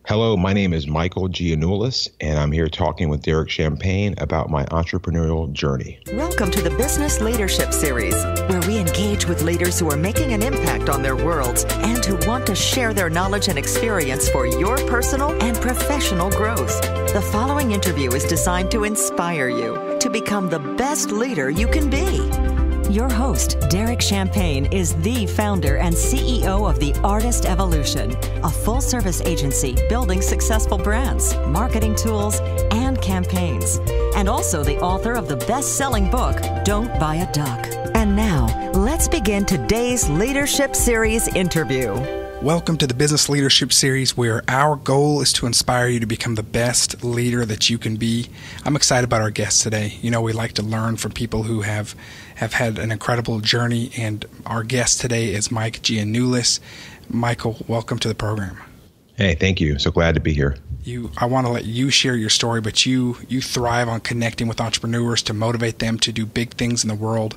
Hello, my name is Michael Giannulis, and I'm here talking with Derek Champagne about my entrepreneurial journey. Welcome to the Business Leadership Series, where we engage with leaders who are making an impact on their worlds and who want to share their knowledge and experience for your personal and professional growth. The following interview is designed to inspire you to become the best leader you can be. Your host, Derek Champagne, is the founder and CEO of the Artist Evolution, a full-service agency building successful brands, marketing tools, and campaigns, and also the author of the best-selling book, Don't Buy a Duck. And now, let's begin today's Leadership Series interview. Welcome to the Business Leadership Series, where our goal is to inspire you to become the best leader that you can be. I'm excited about our guest today. You know, we like to learn from people who have had an incredible journey, and our guest today is Mike Giannulis. Michael, welcome to the program. Hey, thank you. So glad to be here. I want to let you share your story, but you thrive on connecting with entrepreneurs to motivate them to do big things in the world.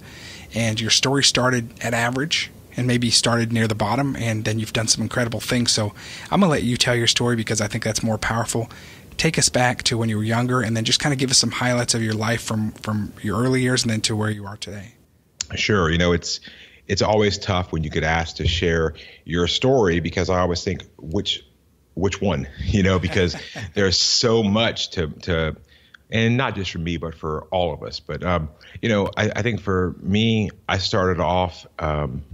And your story started at average and maybe started near the bottom, and then you've done some incredible things. So I'm going to let you tell your story because I think that's more powerful. Take us back to when you were younger, and then just kind of give us some highlights of your life from your early years and then to where you are today. Sure. You know, it's always tough when you get asked to share your story, because I always think which one, you know, because there's so much to and not just for me, but for all of us. But, you know, I think for me, I started off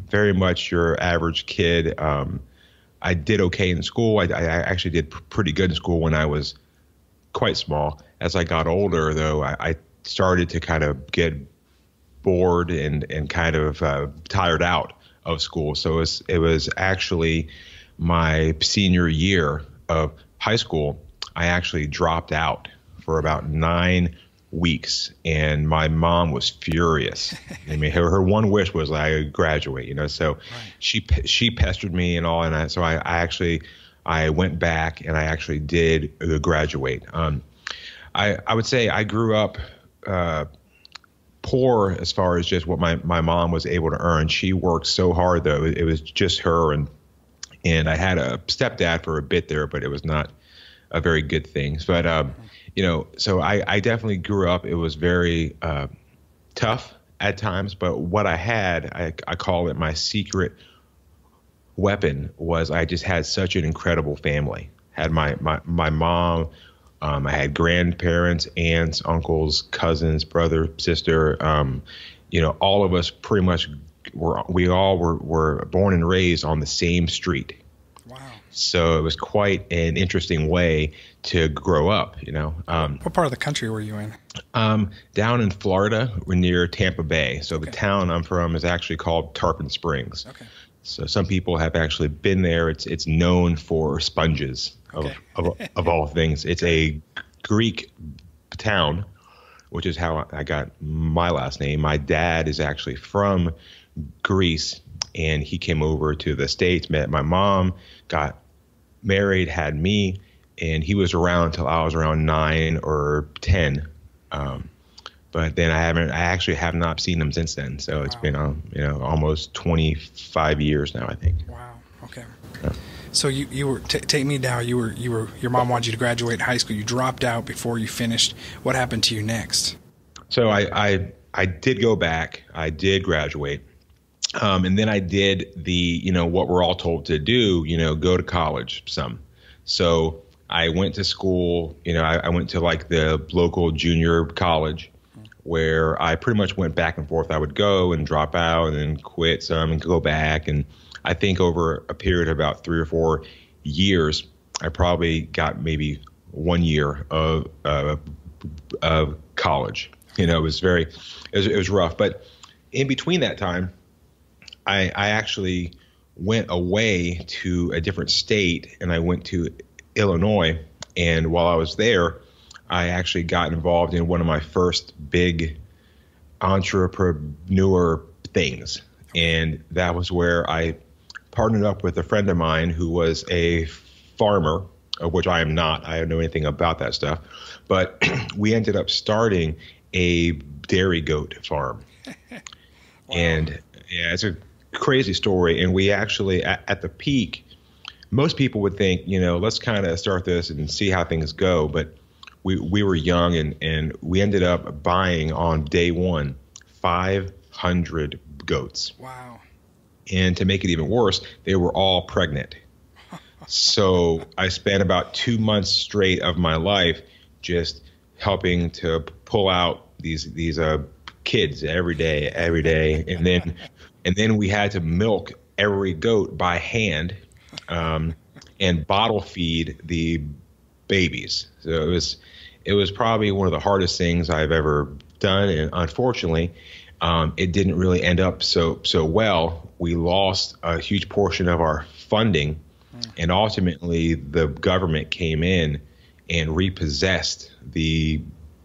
very much your average kid. I did okay in school. I actually did pretty good in school when I was quite small. As I got older, though, I started to kind of get bored and kind of tired out of school. So it was actually my senior year of high school. I actually dropped out for about 9 weeks, and my mom was furious. I mean, her one wish was I graduate, you know. So right. She pestered me and all, and I went back and I actually did graduate. I would say I grew up poor as far as just what my mom was able to earn. She worked so hard, though. It was just her, and I had a stepdad for a bit there, but it was not a very good thing. But you know, so I definitely grew up. It was very tough at times, but what I had, I call it my secret weapon, was I just had such an incredible family. Had my mom, I had grandparents, aunts, uncles, cousins, brother, sister. You know, all of us pretty much were born and raised on the same street. Wow. So it was quite an interesting way to grow up, you know. What part of the country were you in? Down in Florida, we're near Tampa Bay. So the town I'm from is actually called Tarpon Springs. Okay. So some people have actually been there. It's known for sponges of all things. It's a Greek town, which is how I got my last name. My dad is actually from Greece, and he came over to the States, met my mom, got married, had me, and he was around until I was around 9 or 10. But then I actually have not seen him since then. So it's been, you know, almost 25 years now, I think. Wow. Okay. Yeah. So you were take me down. Your mom wanted you to graduate high school. You dropped out before you finished. What happened to you next? So I did go back. I did graduate. And then I did what we're all told to do, you know, go to college some. So I went to school, you know, I went to like the local junior college where I pretty much went back and forth. I would go and drop out and then quit some and go back. And I think over a period of about 3 or 4 years, I probably got maybe 1 year of college. You know, it was rough. But in between that time, I actually went away to a different state, and I went to Illinois. And while I was there, I actually got involved in one of my first big entrepreneur things. And that was where I partnered up with a friend of mine who was a farmer, of which I am not. I don't know anything about that stuff. But we ended up starting a dairy goat farm. Wow. And yeah, it's a crazy story. And we actually, at the peak, most people would think, let's kind of start this and see how things go. But we were young, and we ended up buying on day one 500 goats. Wow. And to make it even worse, they were all pregnant. So I spent about 2 months straight of my life just helping to pull out these kids every day, and then we had to milk every goat by hand, and bottle feed the babies. So it was probably one of the hardest things I've ever done, and unfortunately, it didn't really end up so well. We lost a huge portion of our funding, and ultimately the government came in and repossessed the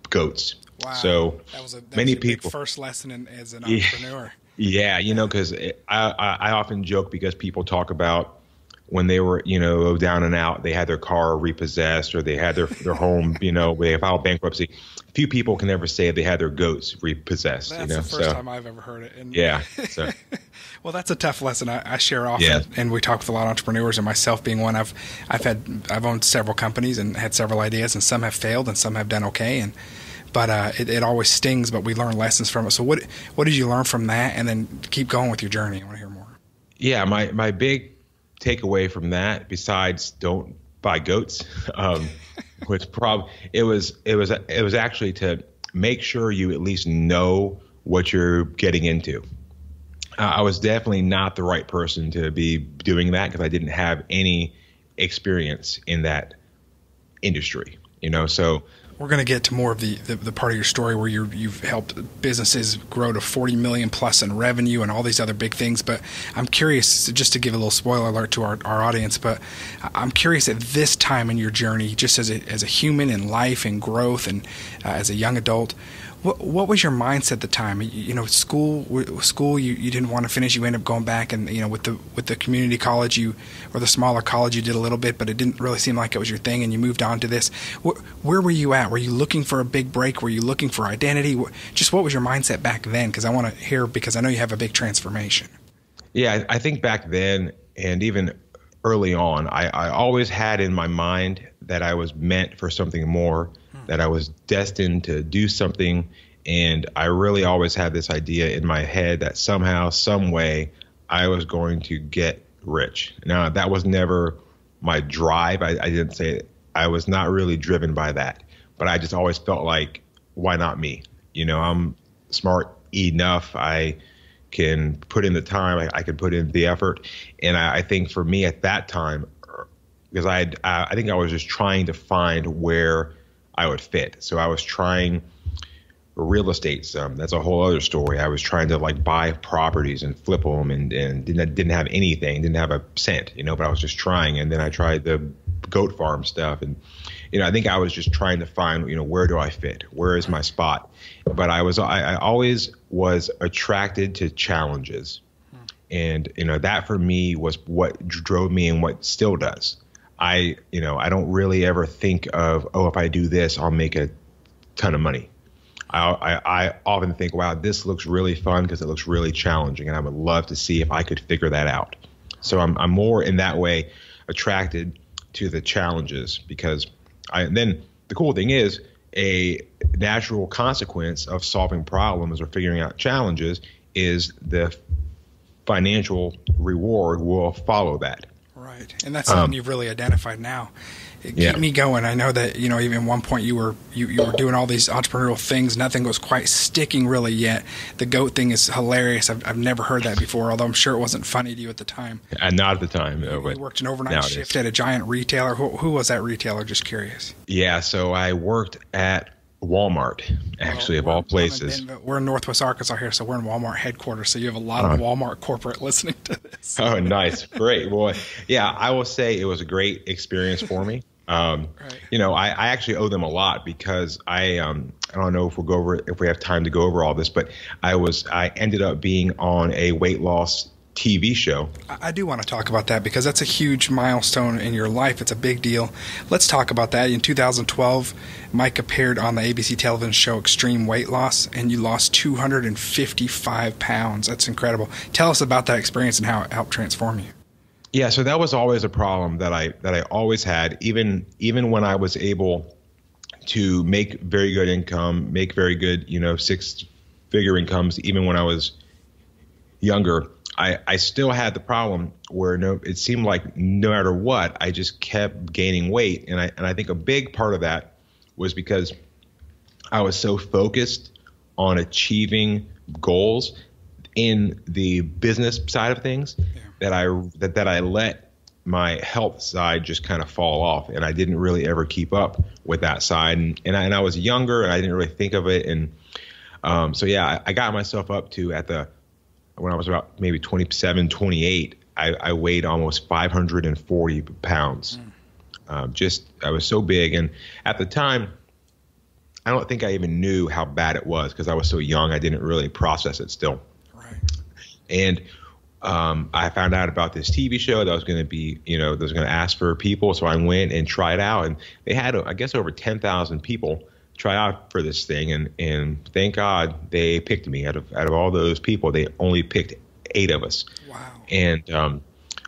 goats. Wow. So that was many a people. big first lesson as an entrepreneur. Yeah, because I often joke because people talk about when they were, down and out, they had their car repossessed or they had their home, they filed bankruptcy. Few people can ever say they had their goats repossessed. That's the first time I've ever heard it. And yeah. So. Well, that's a tough lesson. I share often, and we talk with a lot of entrepreneurs, and myself being one. I've owned several companies and had several ideas, and some have failed, and some have done okay. But it always stings, but we learn lessons from it. So what did you learn from that, and then keep going with your journey? I want to hear more. Yeah, my big takeaway from that, besides don't buy goats, it was actually to make sure you at least know what you're getting into. I was definitely not the right person to be doing that because I didn't have any experience in that industry, so. We're going to get to more of the part of your story where you've helped businesses grow to 40 million plus in revenue and all these other big things. But I'm curious, just to give a little spoiler alert to our audience, but I'm curious at this time in your journey, just as a human in life and growth and as a young adult, what was your mindset at the time? School you didn't want to finish. You ended up going back, and with the community college or the smaller college you did a little bit, but it didn't really seem like it was your thing, and you moved on to this. Where were you at? Were you looking for a big break? Were you looking for identity? Just what was your mindset back then? Because I want to hear, because I know you have a big transformation. Yeah, I think back then and even early on, I always had in my mind that I was meant for something more. That I was destined to do something, and I really always had this idea in my head that somehow, some way, I was going to get rich. Now, that was never my drive. I didn't say it. I was not really driven by that, but I just always felt like, why not me? I'm smart enough. I can put in the time. I can put in the effort, and I think for me at that time, because I think I was just trying to find where I would fit. So I was trying real estate. That's a whole other story. I was trying to buy properties and flip them, and didn't have anything, didn't have a cent, but I was just trying. And then I tried the goat farm stuff, and I think I was just trying to find where do I fit, where is my spot. But I always was attracted to challenges, and that for me was what drove me and what still does. I don't really ever think of, if I do this, I'll make a ton of money. I often think, wow, this looks really fun because it looks really challenging, and I would love to see if I could figure that out. So I'm more in that way attracted to the challenges, because then the cool thing is a natural consequence of solving problems or figuring out challenges is the financial reward will follow that. Right, and that's something you've really identified now. Keep me going. I know that even at one point you were doing all these entrepreneurial things. Nothing was quite sticking really yet. The goat thing is hilarious. I've never heard that before, although I'm sure it wasn't funny to you at the time. Not at the time. No, you worked an overnight shift at a giant retailer. Who was that retailer? Just curious. Yeah, so I worked at Walmart, actually, of all places. We're in Northwest Arkansas here, so we're in Walmart headquarters. So you have a lot of Walmart corporate listening to this. Oh, nice. Great. Well, yeah, I will say it was a great experience for me. Right. I actually owe them a lot, because I don't know if we have time to go over all this, but I ended up being on a weight loss TV show. I do want to talk about that, because that's a huge milestone in your life. It's a big deal. Let's talk about that. In 2012, Mike appeared on the ABC television show Extreme Weight Loss, and you lost 255 pounds. That's incredible. Tell us about that experience and how it helped transform you. Yeah, so that was always a problem that I always had, even when I was able to make very good income, make very good, 6-figure incomes, even when I was younger. I still had the problem where it seemed like no matter what, I just kept gaining weight, and I think a big part of that was because I was so focused on achieving goals in the business side of things that I let my health side just kind of fall off, and I didn't really ever keep up with that side. And I was younger, and I didn't really think of it. And so yeah, I got myself up to when I was about maybe 27, 28, I weighed almost 540 pounds. I was so big. And at the time, I don't think I even knew how bad it was because I was so young. I didn't really process it still. Right. And I found out about this TV show that was going to be, that was going to ask for people. So I went and tried out, and they had, I guess, over 10,000 people try out for this thing. And thank God they picked me. Out of all those people, they only picked 8 of us. Wow. And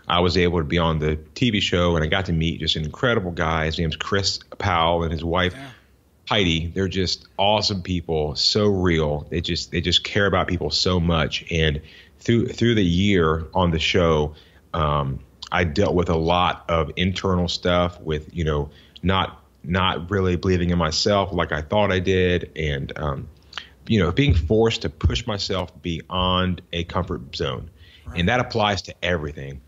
I was able to be on the TV show, and I got to meet just an incredible guy. His name's Chris Powell, and his wife, Heidi. They're just awesome people, so real. They just care about people so much. And through the year on the show, I dealt with a lot of internal stuff with, not really believing in myself like I thought I did, and being forced to push myself beyond a comfort zone. Right. And that applies to everything.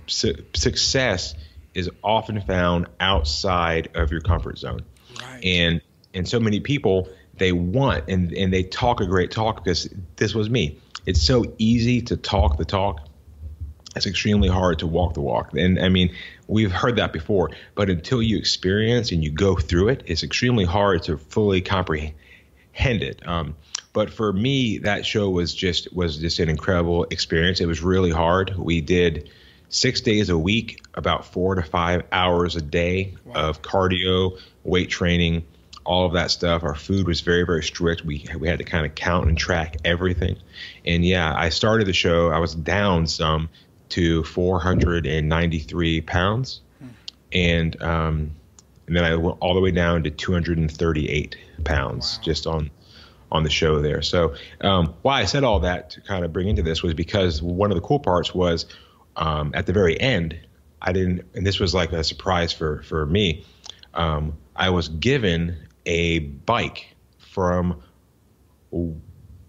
Success is often found outside of your comfort zone. Right. And so many people, they want and they talk a great talk, because this was me. It's so easy to talk the talk. It's extremely hard to walk the walk. And I mean, we've heard that before, but until you experience and you go through it, it's extremely hard to fully comprehend it. But for me, that show was just an incredible experience. It was really hard. We did 6 days a week, about 4 to 5 hours a day of cardio, weight training, all of that stuff. Our food was very, very strict. We had to kind of count and track everything. And yeah, I started the show. I was down some to 493 pounds. And then I went all the way down to 238 pounds just on the show there. So why I said all that to kind of bring into this was because one of the cool parts was at the very end, and this was like a surprise for me, I was given a bike from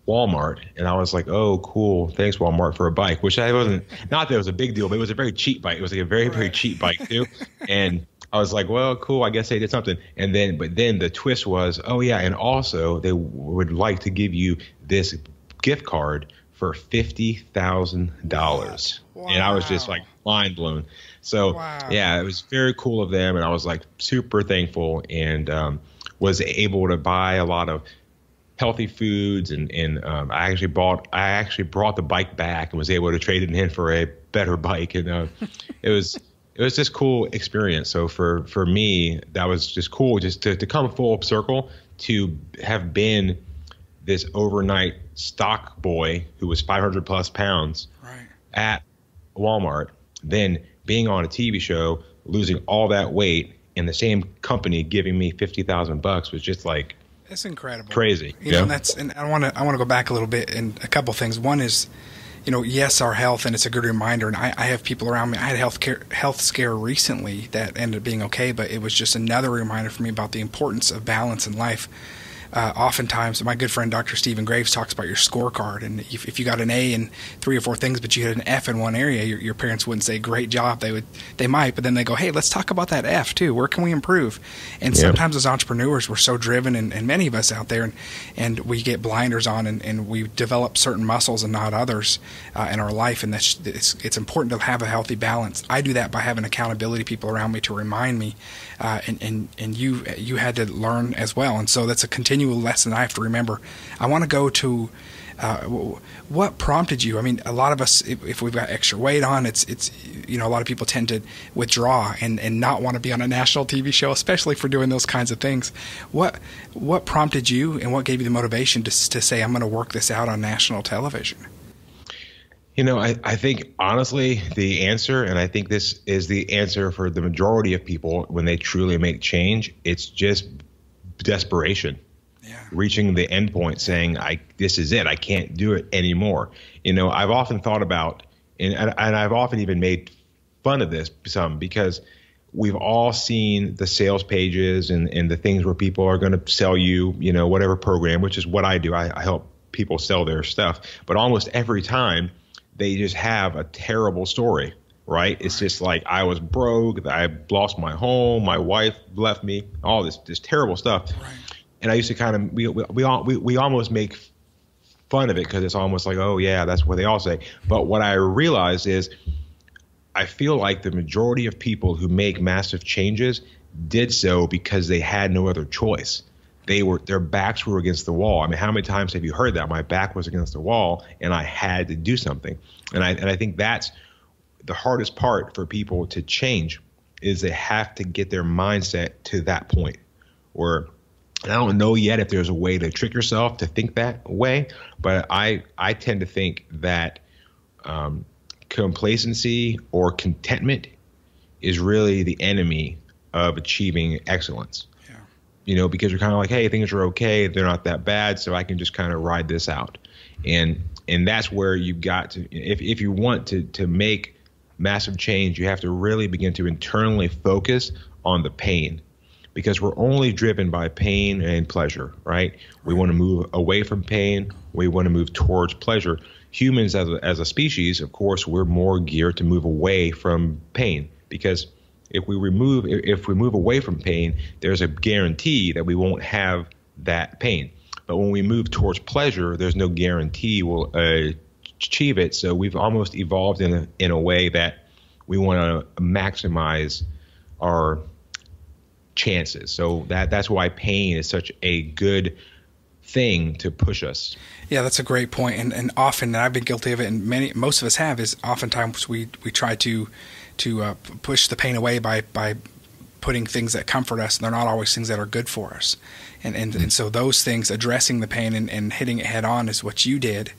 Walmart, and I was like, oh, cool. Thanks, Walmart, for a bike, which I wasn't, not that it was a big deal, but it was a very cheap bike. It was like a very, very cheap bike too. And I was like, well, cool. I guess they did something. But then the twist was, oh yeah. And also they would like to give you this gift card for $50,000. Wow. And I was just like mind blown. So yeah, it was very cool of them. And I was like super thankful, and was able to buy a lot of healthy foods, and I actually brought the bike back and was able to trade it in for a better bike, and it was this cool experience. So for me, that was just cool, just to come full circle, to have been this overnight stock boy who was 500 plus pounds at Walmart, then being on a TV show, losing all that weight, and the same company giving me $50,000 was just like, that's incredible. Crazy. You know, and I want to go back a little bit, and a couple things. One is, yes, our health, and it's a good reminder. And I have people around me. I had a health scare recently that ended up being okay, but it was just another reminder for me about the importance of balance in life. Oftentimes, my good friend Dr. Stephen Graves talks about your scorecard, and if you got an A in 3 or 4 things, but you had an F in one area, your parents wouldn't say great job. They might, but then they go, hey, let's talk about that F too. Where can we improve? And sometimes as entrepreneurs, we're so driven, and many of us out there, and we get blinders on, and we develop certain muscles and not others in our life, and it's important to have a healthy balance. I do that by having accountability people around me to remind me, and you had to learn as well, and so that's a continual lesson I have to remember. I want to go to what prompted you. I mean, a lot of us, if we've got extra weight on, it's a lot of people tend to withdraw and not want to be on a national TV show, especially for doing those kinds of things. What prompted you, and what gave you the motivation to say, I'm going to work this out on national television? I think honestly the answer, and I think this is the answer for the majority of people when they truly make change, it's just desperation. Yeah. Reaching the end point saying, this is it. I can't do it anymore. I've often thought about, and I've often even made fun of this some, because we've all seen the sales pages and the things where people are going to sell you, whatever program, which is what I do. I help people sell their stuff. But almost every time they just have a terrible story, right? It's just like, I was broke, I lost my home, my wife left me, all this terrible stuff. Right. And I used to kind of, we almost make fun of it because it's almost like, oh yeah, that's what they all say. But what I realized is, I feel like the majority of people who make massive changes did so because they had no other choice. Their backs were against the wall. I mean, how many times have you heard that? My back was against the wall and I had to do something. And I think that's the hardest part for people to change, is they have to get their mindset to that point where, and I don't know yet if there's a way to trick yourself to think that way, but I tend to think that complacency or contentment is really the enemy of achieving excellence. Because you're kind of like, hey, things are okay, they're not that bad, so I can just kind of ride this out. And that's where you've got to, if you want to make massive change, you have to really begin to internally focus on the pain, because we're only driven by pain and pleasure, right? We want to move away from pain, we want to move towards pleasure. Humans as a species, of course, we're more geared to move away from pain, because if we move away from pain, there's a guarantee that we won't have that pain. But when we move towards pleasure, there's no guarantee we'll achieve it. So we've almost evolved in a way that we want to maximize our chances. So that's why pain is such a good thing to push us. Yeah, that's a great point. And often, and I've been guilty of it, and most of us have, is oftentimes we try to push the pain away by putting things that comfort us, and they're not always things that are good for us. And so those things, addressing the pain and hitting it head on, is what you did,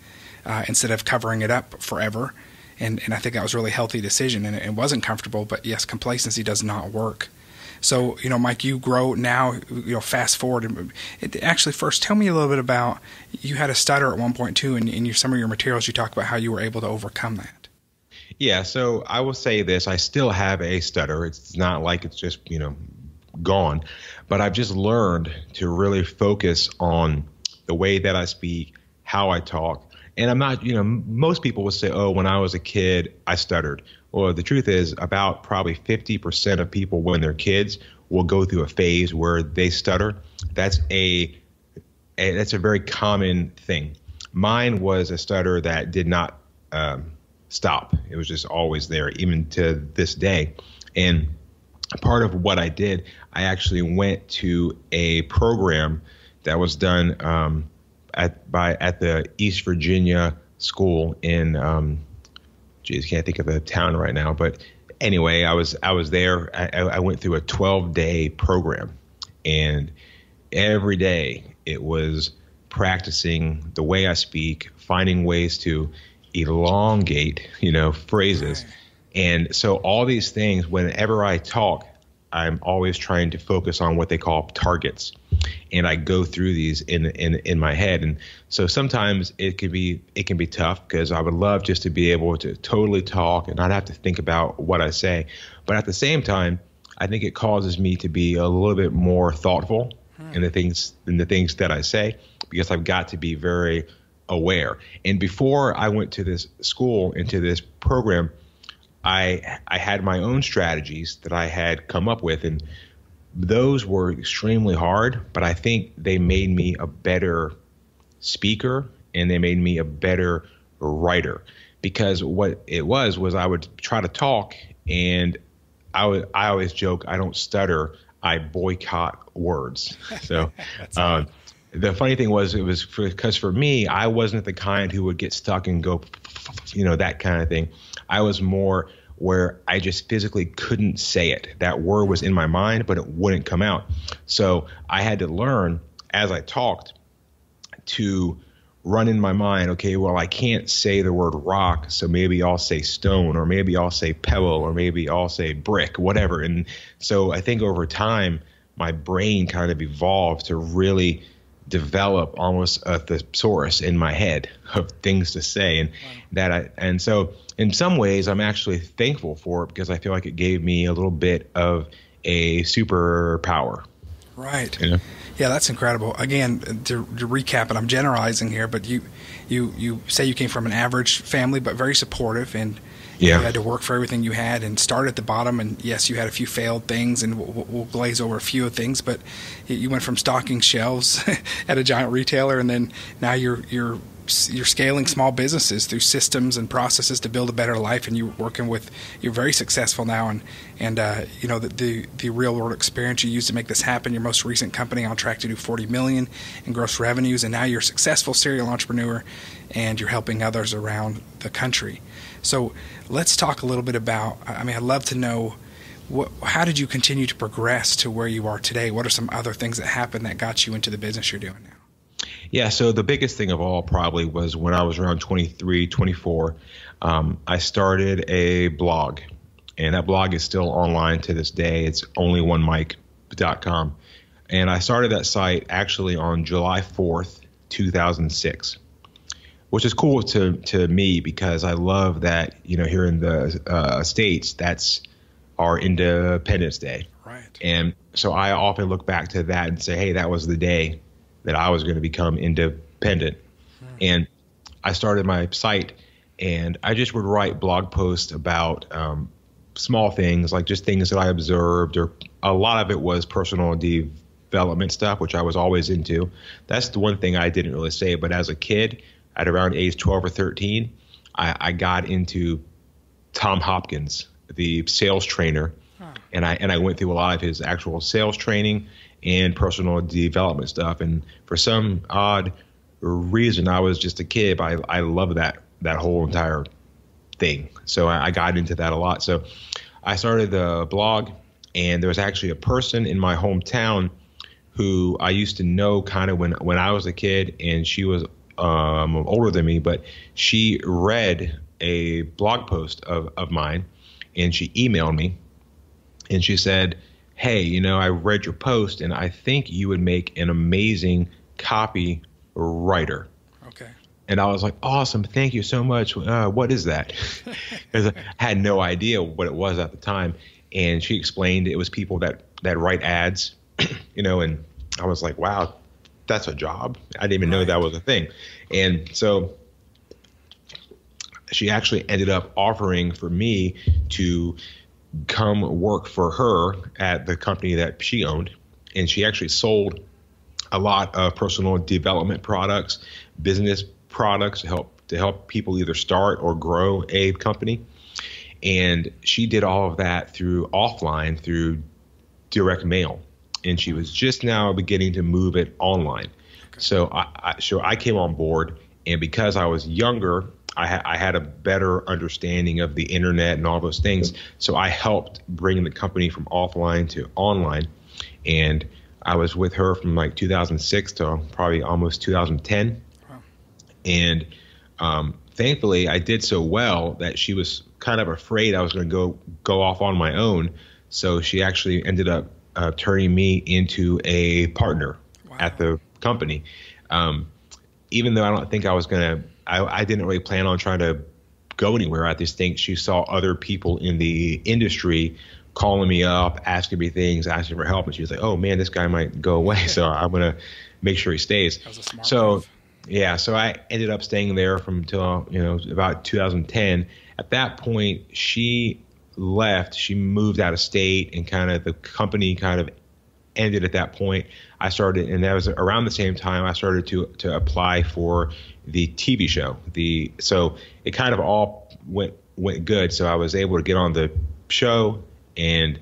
instead of covering it up forever. And I think that was a really healthy decision, and it wasn't comfortable, but yes, complacency does not work. So, Mike, you grow now, fast forward. Actually, first, tell me a little bit about, you had a stutter at one point too, and in some of your materials you talk about how you were able to overcome that. Yeah, so I will say this, I still have a stutter. It's not like it's just, gone, but I've just learned to really focus on the way that I speak, how I talk. And I'm not, most people will say, oh, when I was a kid, I stuttered. Well, the truth is, about probably 50% of people when they're kids will go through a phase where they stutter. That's a very common thing. Mine was a stutter that did not stop. It was just always there, even to this day. And part of what I did, I actually went to a program that was done at the East Virginia school in can't think of the town right now, but anyway, I was there. I went through a 12-day program, and every day it was practicing the way I speak, finding ways to elongate, phrases. Right. And so all these things, whenever I talk, I'm always trying to focus on what they call targets. And I go through these in my head. And so sometimes it can be tough, because I would love just to be able to totally talk and not have to think about what I say. But at the same time, I think it causes me to be a little bit more thoughtful in the things that I say, because I've got to be very aware. And before I went to this school, into this program, I had my own strategies that I had come up with, and those were extremely hard, but I think they made me a better speaker and they made me a better writer, because what it was I would try to talk, and I always joke, I don't stutter, I boycott words. So the funny thing was, it was because for me, I wasn't the kind who would get stuck and go, that kind of thing. I was more where I just physically couldn't say it. That word was in my mind, but it wouldn't come out. So I had to learn, as I talked, to run in my mind, okay, well, I can't say the word rock, so maybe I'll say stone, or maybe I'll say pebble, or maybe I'll say brick, whatever. And so I think over time, my brain kind of evolved to really develop almost a thesaurus in my head of things to say. And so in some ways, I'm actually thankful for it, because I feel like it gave me a little bit of a superpower. Right. You know? Yeah, that's incredible. Again, to recap, and I'm generalizing here, but you say you came from an average family, but very supportive, and you had to work for everything you had and start at the bottom. And yes, you had a few failed things, and we'll glaze over a few of things, but you went from stocking shelves at a giant retailer, and then now you're scaling small businesses through systems and processes to build a better life, and you're very successful now, and you know, the real world experience you used to make this happen. Your most recent company on track to do $40 million in gross revenues, and now you're a successful serial entrepreneur, and you're helping others around the country. So let's talk a little bit about, I mean, I'd love to know, how did you continue to progress to where you are today? What are some other things that happened that got you into the business you're doing now? Yeah, so the biggest thing of all probably was when I was around 23, 24, I started a blog, and that blog is still online to this day. It's onlyonemike.com. And I started that site actually on July 4th, 2006, which is cool to me, because I love that, you know, here in the States, that's our Independence Day. Right. And so I often look back to that and say, hey, that was the day that I was going to become independent. And I started my site, and I just would write blog posts about small things, like just things that I observed, or a lot of it was personal development stuff, which I was always into. That's the one thing I didn't really say, but as a kid, at around age 12 or 13, I got into Tom Hopkins, the sales trainer, and I went through a lot of his actual sales training and personal development stuff. And for some odd reason, I was just a kid, but I love that whole entire thing. So I got into that a lot. So I started the blog, and there was actually a person in my hometown who I used to know kind of when I was a kid, and she was older than me, but she read a blog post of mine, and she emailed me, and she said, hey, you know, I read your post, and I think you would make an amazing copy writer. Okay. And I was like, awesome, thank you so much. What is that? Because I had no idea what it was at the time. And she explained it was people that write ads, you know, and I was like, wow, that's a job. I didn't even know that was a thing. And so she actually ended up offering for me to come work for her at the company that she owned. And she actually sold a lot of personal development products, business products to help people either start or grow a company. And she did all of that through direct mail. And she was just now beginning to move it online. Okay. So I came on board, and because I was younger, I had a better understanding of the internet and all those things. So I helped bring the company from offline to online. And I was with her from like 2006 to probably almost 2010. Wow. And thankfully, I did so well that she was kind of afraid I was going to go off on my own. So she actually ended up turning me into a partner at the company. Even though I don't think I was going to, I didn't really plan on trying to go anywhere. I just think she saw other people in the industry calling me up, asking me things, asking for help. And she was like, oh man, this guy might go away. So I'm going to make sure he stays. That was a smart move. Yeah, so I ended up staying there until about 2010. At that point, she left. She moved out of state, and kind of the company kind of ended at that point. I started, and that was around the same time I started to apply for the TV show. So it kind of all went good. So I was able to get on the show, and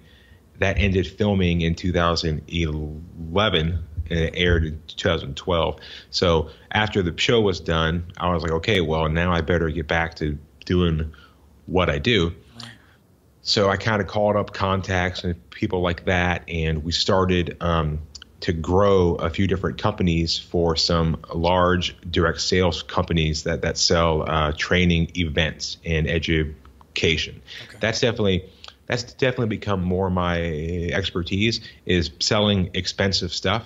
that ended filming in 2011. And it aired in 2012. So after the show was done, I was like, okay, well, now I better get back to doing what I do. Right. So I kind of called up contacts and people like that, and we started to grow a few different companies for some large direct sales companies that sell training events and education. Okay. That's definitely become more my expertise, is selling expensive stuff,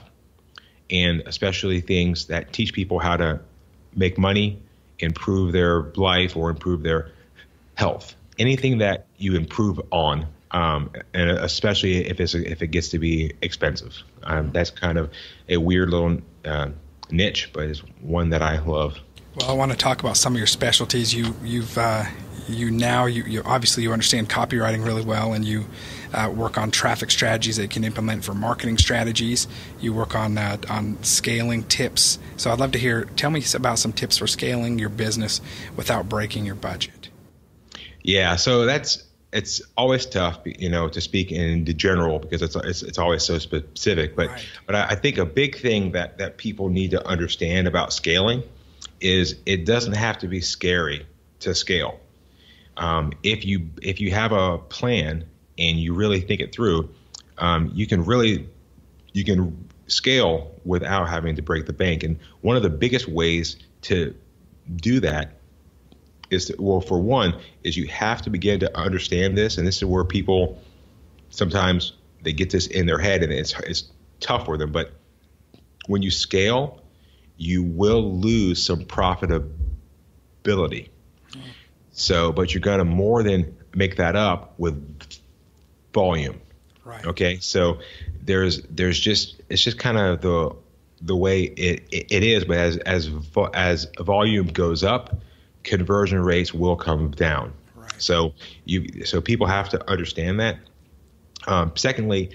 and especially things that teach people how to make money, improve their life, or improve their health. Anything that you improve on, and especially if it gets to be expensive. That's kind of a weird little niche, but it's one that I love. Well, I want to talk about some of your specialties. You obviously you understand copywriting really well, and you work on traffic strategies that you can implement for marketing strategies. You work on scaling tips. So I'd love to tell me about some tips for scaling your business without breaking your budget. Yeah, so it's always tough, to speak in the general, because it's always so specific. But right. But I think a big thing that people need to understand about scaling is it doesn't have to be scary to scale. If you have a plan and you really think it through, you can scale without having to break the bank. And one of the biggest ways to do that is for one, is you have to begin to understand this. And this is where people sometimes they get this in their head and it's tough for them. But when you scale, you will lose some profitability. So, but you're going to more than make that up with volume. Right. Okay. So it's just kind of the way it is. But as volume goes up, conversion rates will come down. Right. So people have to understand that. Secondly,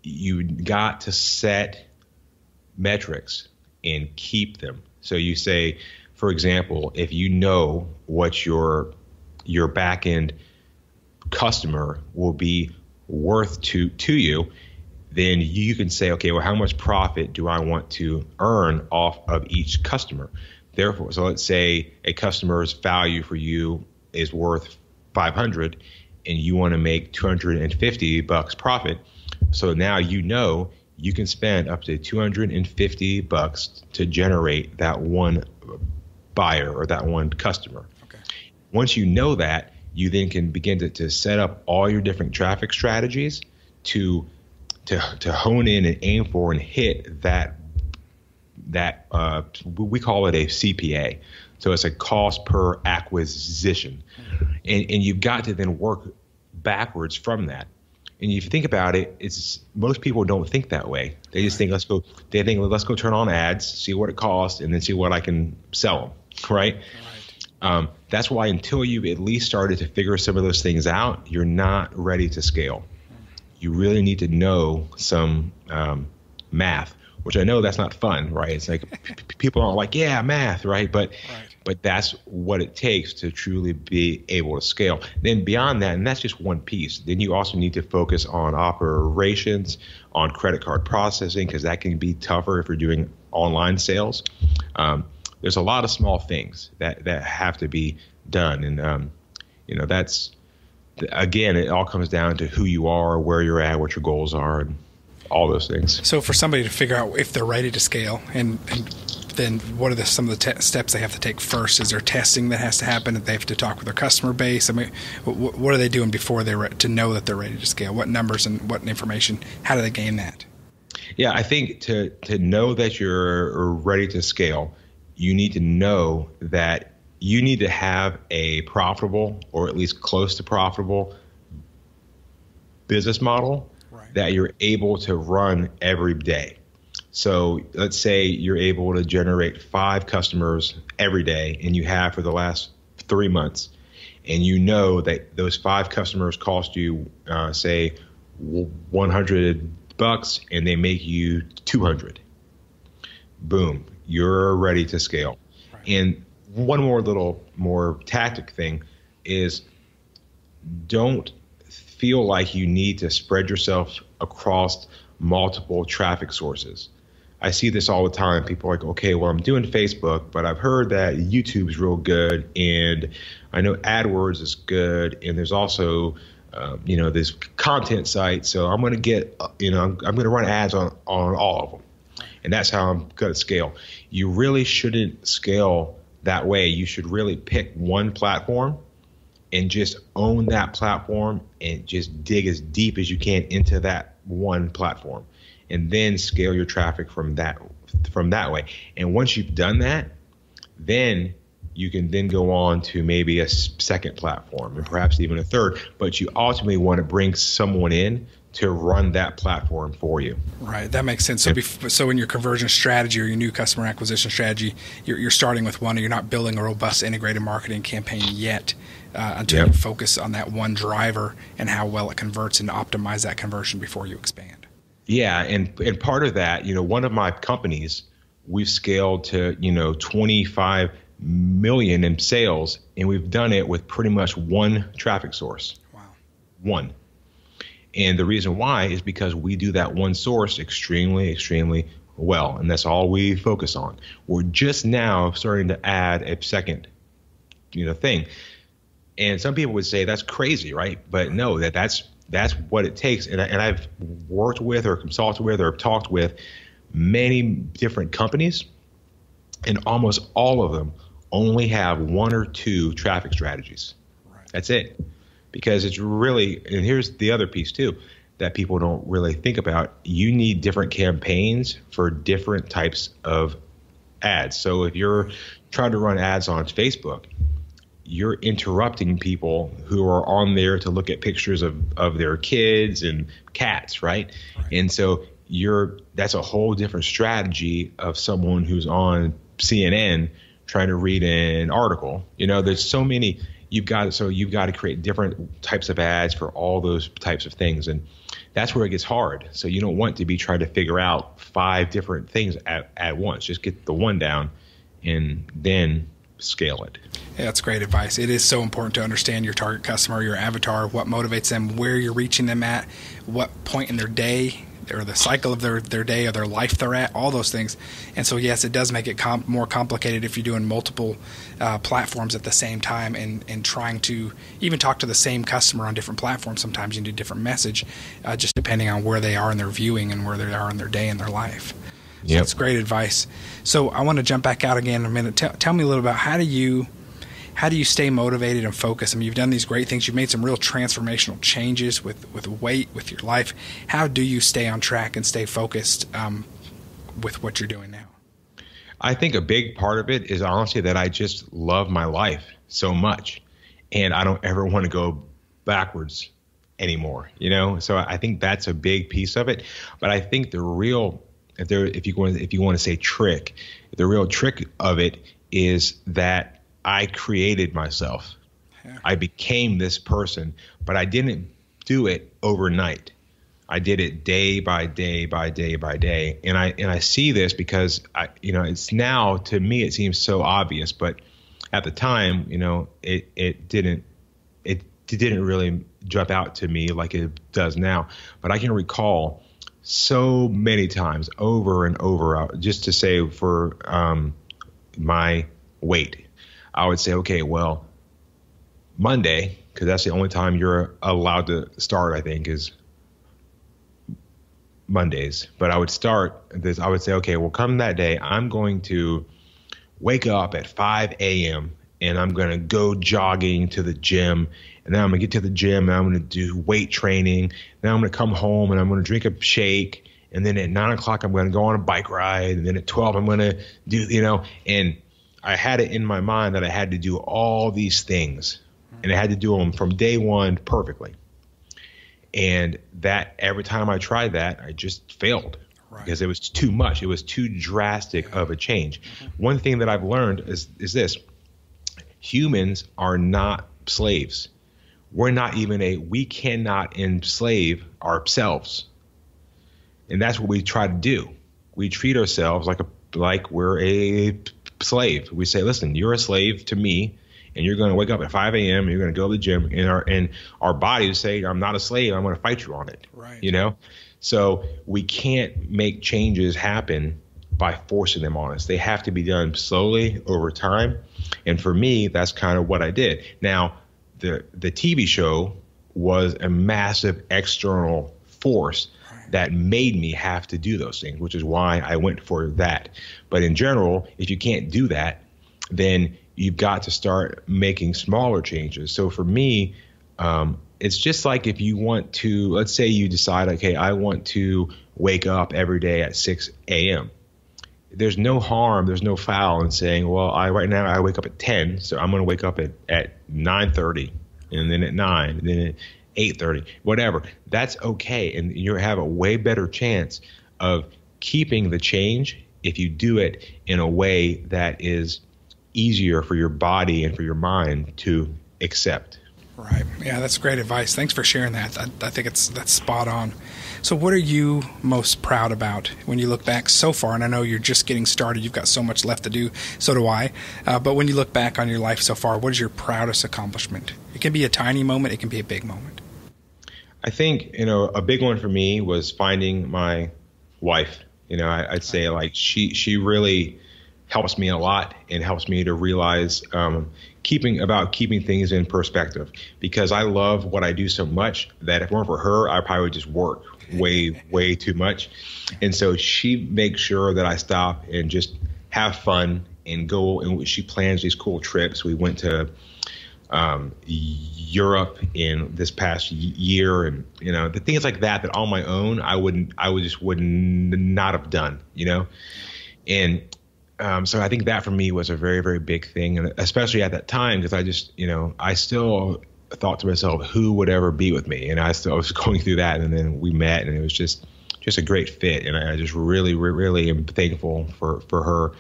you got to set metrics and keep them. So you say, for example, if you know what your back end customer will be worth to you, then you can say, okay, well, how much profit do I want to earn off of each customer? Therefore, so let's say a customer's value for you is worth 500 and you want to make $250 profit. So now you can spend up to $250 to generate that one buyer or that one customer. Okay. Once you know that, you then can begin to set up all your different traffic strategies to hone in and aim for and hit that we call it a CPA. So it's a cost per acquisition. And you've got to then work backwards from that. And if you think about it, most people don't think that way. They just think let's go turn on ads, see what it costs, and then see what I can sell them, right? That's why until you've at least started to figure some of those things out, you're not ready to scale. You really need to know some math, which I know that's not fun, right? It's like people aren't like, yeah, math, right? But that's what it takes to truly be able to scale. Then beyond that, and that's just one piece, then you also need to focus on operations, on credit card processing, because that can be tougher if you're doing online sales. There's a lot of small things that have to be done. And, that's, again, it all comes down to who you are, where you're at, what your goals are, and all those things. So for somebody to figure out if they're ready to scale, and then what are some of the steps they have to take first? Is there testing that has to happen? They have to talk with their customer base? I mean, what are they doing before to know that they're ready to scale? What numbers and what information? How do they gain that? Yeah, I think to know that you're ready to scale, you need to know that you need to have a profitable, or at least close to profitable, business model that you're able to run every day. So let's say you're able to generate 5 customers every day, and you have for the last 3 months, and you know that those 5 customers cost you, say, $100, and they make you 200. Boom, you're ready to scale. Right. And one more tactic thing is, don't feel like you need to spread yourself across multiple traffic sources. I see this all the time. People are like, okay, well, I'm doing Facebook, but I've heard that YouTube's real good, and I know AdWords is good, and there's also this content site. So I'm going to get, I'm going to run ads on all of them. And that's how I'm going to scale. You really shouldn't scale that way. You should really pick one platform and just own that platform and just dig as deep as you can into that one platform, and then scale your traffic from that way. And once you've done that, then you can then go on to maybe a second platform and perhaps even a third, but you ultimately want to bring someone in to run that platform for you. Right, that makes sense. So in your conversion strategy or your new customer acquisition strategy, you're starting with one, and you're not building a robust integrated marketing campaign yet until you focus on that one driver and how well it converts, and optimize that conversion before you expand. Yeah, and part of that, one of my companies, we've scaled to 25 million in sales, and we've done it with pretty much one traffic source. Wow. One. And the reason why is because we do that one source extremely, extremely well, and that's all we focus on. We're just now starting to add a second, thing. And some people would say that's crazy, right? But no, that's what it takes. And I've worked with or consulted with or talked with many different companies, and almost all of them only have one or two traffic strategies. Right. That's it. Because it's really, and here's the other piece too, that people don't really think about. You need different campaigns for different types of ads. So if you're trying to run ads on Facebook, you're interrupting people who are on there to look at pictures of their kids and cats, right? And so that's a whole different strategy of someone who's on CNN trying to read an article. There's so many. You've got to create different types of ads for all those types of things, and that's where it gets hard. So you don't want to be trying to figure out 5 different things at once. Just get the one down, and then scale it. Yeah, that's great advice. It is so important to understand your target customer, your avatar, what motivates them, where you're reaching them at, what point in their day or the cycle of their day or their life they're at, all those things. And so, yes, it does make it more complicated if you're doing multiple platforms at the same time and trying to even talk to the same customer on different platforms. Sometimes you need a different message just depending on where they are in their viewing and where they are in their day and their life. So that's great advice. So I want to jump back out again in a minute. Tell me a little about how do you stay motivated and focused? I mean, you've done these great things. You've made some real transformational changes with weight, with your life. How do you stay on track and stay focused with what you're doing now? I think a big part of it is honestly that I just love my life so much, and I don't ever want to go backwards anymore. So I think that's a big piece of it. But I think the real, if you want to say trick, the real trick of it is that I created myself. Yeah. I became this person, but I didn't do it overnight. I did it day by day by day by day. And I see this because it's now, to me, it seems so obvious, but at the time, it didn't really jump out to me like it does now. But I can recall so many times over and over, just to say for my weight, I would say, okay, well, Monday, because that's the only time you're allowed to start, I think, is Mondays. But I would start this, I would say, okay, well, come that day, I'm going to wake up at 5 a.m. and I'm going to go jogging to the gym. And then I'm going to get to the gym and I'm going to do weight training. Then I'm going to come home and I'm going to drink a shake. And then at 9 o'clock, I'm going to go on a bike ride. And then at 12, I'm going to do, and I had it in my mind that I had to do all these things, and I had to do them from day one perfectly. And that every time I tried that, I just failed because it was too much. It was too drastic of a change. One thing that I've learned is this: humans are not slaves. We cannot enslave ourselves. And that's what we try to do. We treat ourselves like we're a slave. We say, listen, you're a slave to me, and you're going to wake up at 5 a.m. and you're going to go to the gym, and our bodies say, I'm not a slave. I'm going to fight you on it. Right. So we can't make changes happen by forcing them on us. They have to be done slowly over time. And for me, that's kind of what I did. Now, the TV show was a massive external force that made me have to do those things, which is why I went for that. But in general, if you can't do that, then you've got to start making smaller changes. So for me, it's just like if you want to, let's say you decide, okay, I want to wake up every day at 6 a.m. There's no harm, there's no foul in saying, well, right now I wake up at 10, so I'm going to wake up at 9:30, and then at 9, and then at 8:30, whatever. That's okay, and you have a way better chance of keeping the change if you do it in a way that is easier for your body and for your mind to accept. Right. Yeah, that's great advice. Thanks for sharing that. I think that's spot on. So what are you most proud about when you look back so far? And I know you're just getting started. You've got so much left to do. So do I. But when you look back on your life so far, what is your proudest accomplishment? It can be a tiny moment. It can be a big moment. I think, a big one for me was finding my wife. I'd say like she really helps me a lot and helps me to realize keeping things in perspective, because I love what I do so much that if it weren't for her, I probably would just work way too much. And so she makes sure that I stop and just have fun and go, and she plans these cool trips. We went to Europe in this past year, and the things like that on my own I would not have done, and so I think that for me was a very, very big thing, and especially at that time, because I just, I still thought to myself, who would ever be with me? And I was going through that, and then we met, and it was just a great fit, and I just really, really am thankful for her.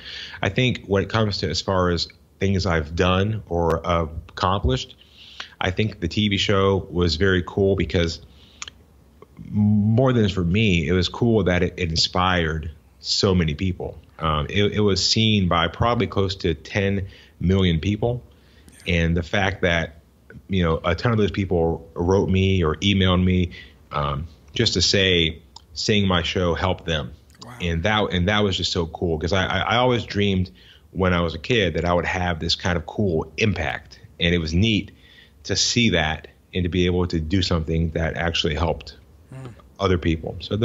I think when it comes to as far as things I've done or accomplished, I think the TV show was very cool because more than for me, it was cool that it inspired so many people. It was seen by probably close to 10 million people. And the fact that, a ton of those people wrote me or emailed me just to say, seeing my show helped them. Wow. And that was just so cool, because I always dreamed when I was a kid that I would have this kind of cool impact. And it was neat to see that and to be able to do something that actually helped other people. So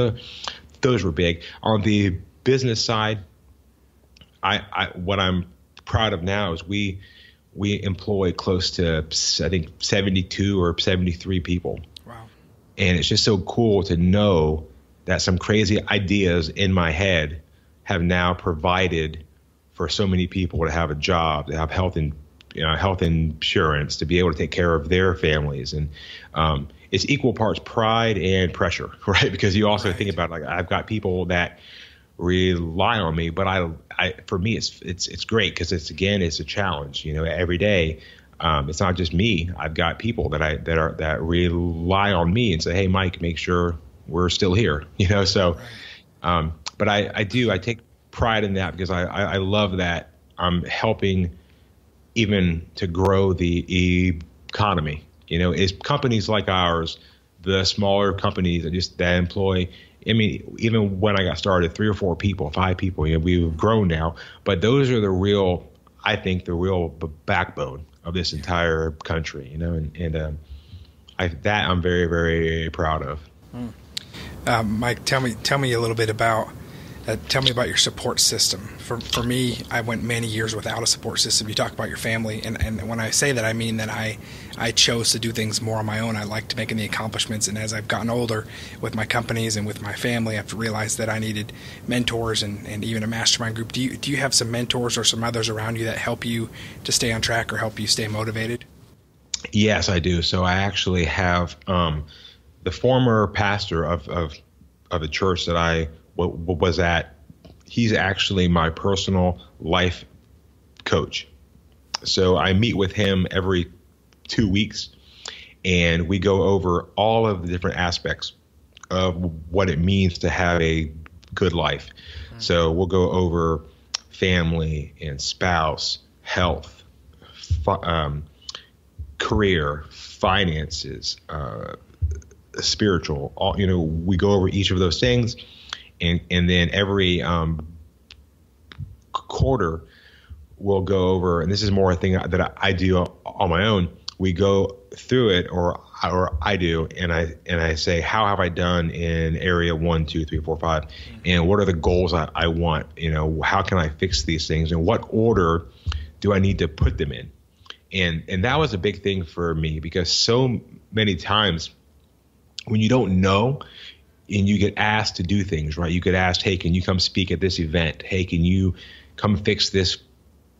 those were big. On the business side, what I'm proud of now is we employ close to, I think, 72 or 73 people. Wow. And it's just so cool to know that some crazy ideas in my head have now provided for so many people to have a job, to have health insurance, to be able to take care of their families. And it's equal parts pride and pressure, right? Because you also think about, like, I've got people that rely on me, but for me, it's great, because it's a challenge, every day. It's not just me. I've got people that rely on me and say, hey, Mike, make sure we're still here, so, but I take pride in that, because I love that I'm helping even to grow the economy. It's companies like ours, the smaller companies that employ, even when I got started, 3 or 4 people, 5 people, we've grown now, but those are the real backbone of this entire country, and I'm very, very proud of. Mike, tell me a little bit about your support system. For me, I went many years without a support system. You talk about your family, and when I say that, I mean that I chose to do things more on my own. I liked making the accomplishments, and as I've gotten older with my companies and with my family, I've realized that I needed mentors and even a mastermind group. Do you have some mentors or some others around you that help you to stay on track or help you stay motivated? Yes, I do. So I actually have the former pastor of the church that I was at. He's actually my personal life coach. So I meet with him every 2 weeks, and we go over all of the different aspects of what it means to have a good life. So we'll go over family and spouse, health, career, finances, spiritual. We go over each of those things. And then every quarter we'll go over, and this is more a thing that I do on my own, we go through it, or I do, and I say, how have I done in area 1, 2, 3, 4, 5, and what are the goals I want? How can I fix these things, and what order do I need to put them in? And that was a big thing for me, because so many times when you don't know and you get asked to do things, right? You get asked, hey, can you come speak at this event? Hey, can you come fix this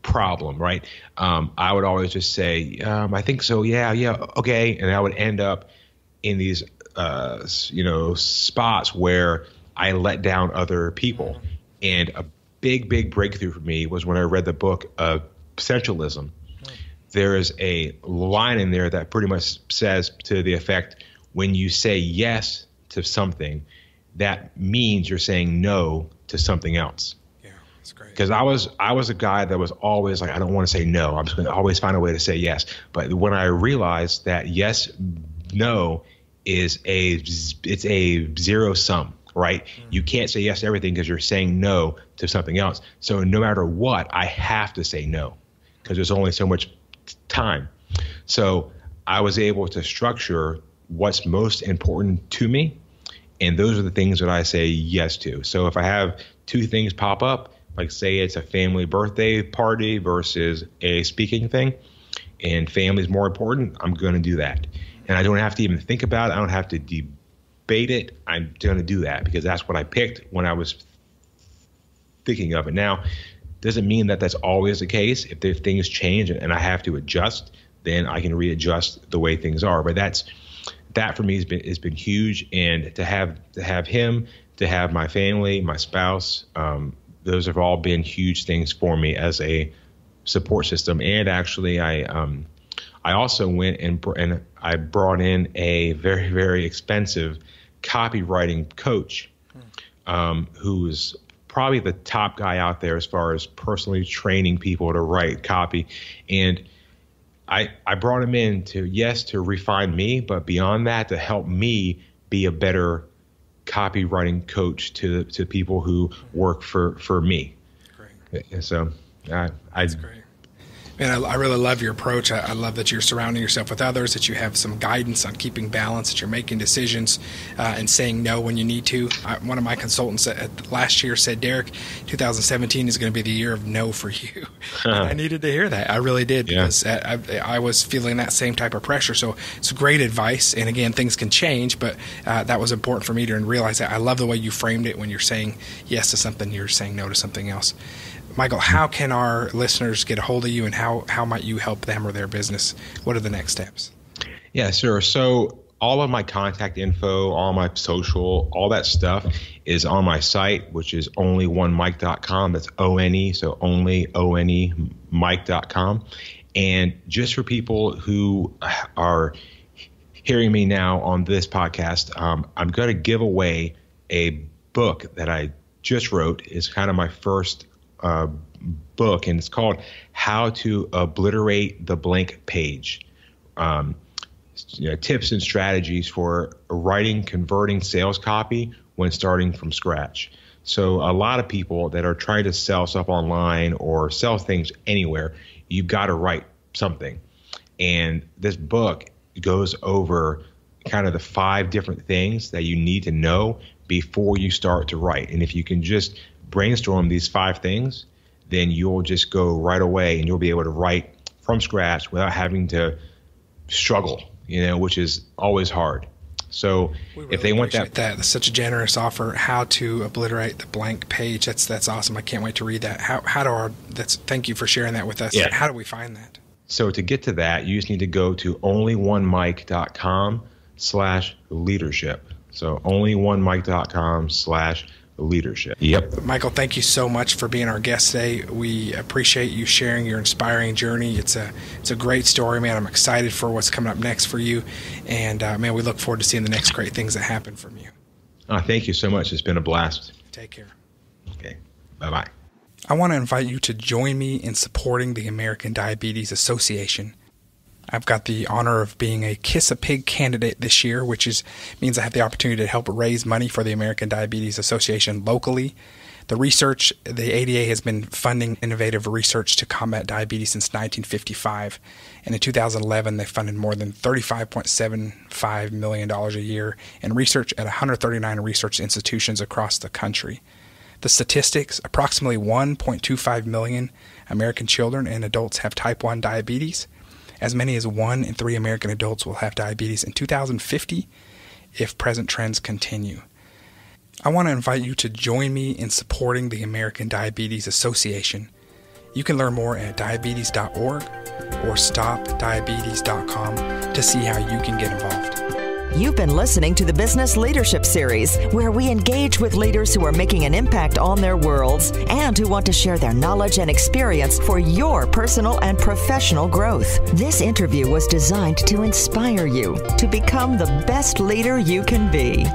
problem, right? I would always just say, I think so. Yeah, okay. And I would end up in these, spots where I let down other people. And a big breakthrough for me was when I read the book of Essentialism. There is a line in there that pretty much says to the effect, when you say yes to something, that means you're saying no to something else. Yeah, that's great. Because I was a guy that was always like, I don't want to say no. I'm just going to always find a way to say yes. But when I realized that yes, no it's a zero sum, right? You can't say yes to everything because you're saying no to something else. So no matter what, I have to say no because there's only so much time. So I was able to structure what's most important to me, and those are the things that I say yes to. So if I have two things pop up, like say it's a family birthday party versus a speaking thing, and family is more important, I'm going to do that. And I don't have to even think about it. I don't have to debate it. I'm going to do that because that's what I picked when I was thinking of it. Now, doesn't mean that that's always the case. If things change and I have to adjust, then I can readjust the way things are. But that for me has been huge. And to have him, to have my family, my spouse, those have all been huge things for me as a support system. And actually, I also went and I brought in a very, very expensive copywriting coach, who's probably the top guy out there as far as personally training people to write copy. And I brought him in to refine me, but beyond that, to help me be a better copywriting coach to people who work for me. Great. So That's great. Man, I really love your approach. I love that you're surrounding yourself with others, that you have some guidance on keeping balance, that you're making decisions and saying no when you need to. One of my consultants last year said, Derek, 2017 is going to be the year of no for you. I needed to hear that. I really did, because I was feeling that same type of pressure. So it's great advice. And again, things can change, but that was important for me to realize that. I love the way you framed it. When you're saying yes to something, you're saying no to something else. Michael, how can our listeners get a hold of you, and how might you help them or their business? What are the next steps? Yeah, sure. So all of my contact info, all my social, all that stuff is on my site, which is onlyonemike.com. That's O-N-E, so onlyonemike.com. And just for people who are hearing me now on this podcast, I'm going to give away a book that I just wrote. It's kind of my first book, and it's called How to Obliterate the Blank Page. Tips and strategies for writing, converting sales copy when starting from scratch. So a lot of people that are trying to sell stuff online or sell things anywhere, you've got to write something. And this book goes over kind of the 5 different things that you need to know before you start to write. And if you can just brainstorm these 5 things, then you'll just go right away and you'll be able to write from scratch without having to struggle, which is always hard. So really if they want that's such a generous offer. How to obliterate the blank page. That's awesome. I can't wait to read that. Thank you for sharing that with us. Yeah. How do we find that? So to get to that, you just need to go to onlyonemike.com/leadership. So onlyonemike.com/leadership. Yep. Michael, thank you so much for being our guest today. We appreciate you sharing your inspiring journey. It's a great story, man. I'm excited for what's coming up next for you. And, man, we look forward to seeing the next great things that happen from you. Thank you so much. It's been a blast. Take care. Okay. Bye-bye. I want to invite you to join me in supporting the American Diabetes Association. I've got the honor of being a Kiss a Pig candidate this year, which means I have the opportunity to help raise money for the American Diabetes Association locally. The ADA has been funding innovative research to combat diabetes since 1955. And in 2011, they funded more than $35.75 million a year in research at 139 research institutions across the country. The statistics, approximately 1.25 million American children and adults have type 1 diabetes. As many as 1 in 3 American adults will have diabetes in 2050 if present trends continue. I want to invite you to join me in supporting the American Diabetes Association. You can learn more at diabetes.org or stopdiabetes.com to see how you can get involved. You've been listening to the Business Leadership Series, where we engage with leaders who are making an impact on their worlds and who want to share their knowledge and experience for your personal and professional growth. This interview was designed to inspire you to become the best leader you can be.